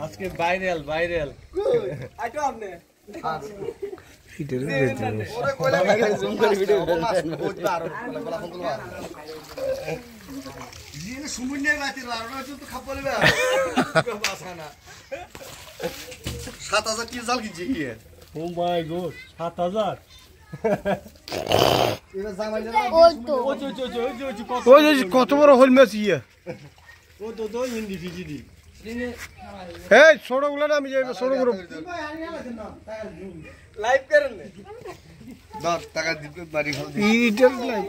আজকে viral viral আইটো আপনি ভিডিও দেখতে ওরে কইলা লাগে জুম করে ভিডিও করতে আর বলা ফোন করবা জিনে সুমুন্নে গাতি লারনা তো খাবলবে বাসানা 7000 কি জাল কিনছি কি ও মাই গড 7000 এরা জামাইলে ওই কত বড় হল মাছ ইয়া ও তো হিন্দি ফিজিদি এই ছোটগুলো না আমি যাই ছোট করব লাইভ করেন না 10 টাকা দিতে বাড়ি খাল দি ইটার লাইভ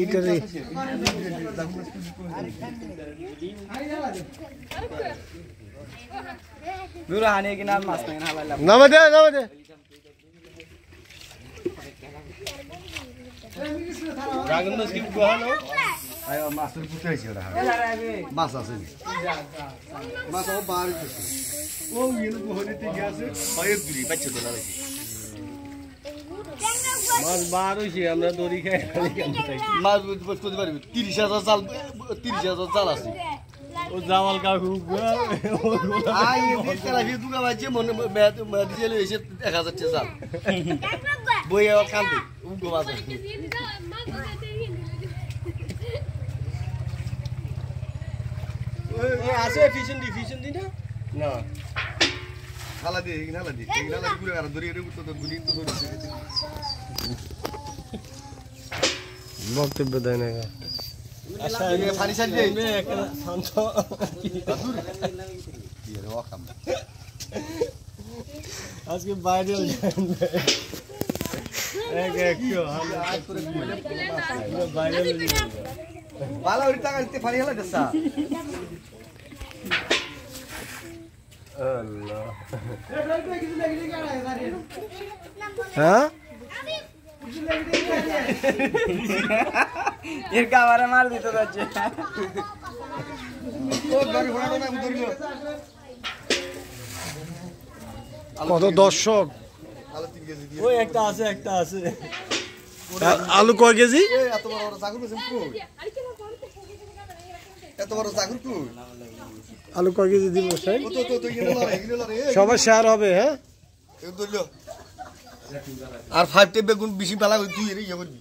ইটার দূর হানে কি নাম মাছ না হালালা নামে দে ড্রাগন মাছ কি গোহানো আয় মাছের পুতে আইছে ওরা মাছ আছে মাছ ও বার ও মিল গোহনিতে গেছে পায়ের দুরি বাচ্চা তোলা লাগি মাছ বার হইছে আমরা দড়ি খাই খালি কামতাই মাছ বুঝতে পারবি 30000 জাল 30000 জাল আছে ও জামাল কাকু আই এই তেলা ভি দুগা বাজে মনে দিছিল এসে 1000 টা জাল বইয়া কান্দে উগো মাছ আছে ফিশন দি না না হালা দি গুলো আর দড়ি রে তো গুলি তো ধরছে বক্তব্য দেয় না আচ্ছা এই ফানি সাইড দে একটা শান্ত কি রে ওখাম আজকে বাইরে এক কি হালা আজ করে বাইরে বালা ওই টাকা দিতে ফানি হালা দেসা আল্লাহ হ্যাঁ এর কামারে মার দিতে যাচ্ছে ও গাড়ি ঘোড়া না ধরিও কত দর্শক ওই একটা আছে আলু কয় কেজি এত বড় জাগুর কই এত বড় জাগুর কই আলু কয় কেজি দিব স্যার ও তো ইগনো লরে সবার শেয়ার হবে হ্যাঁ আর 5 টেপ বেগুন বেশি পালা তুই এর ইয়া করবি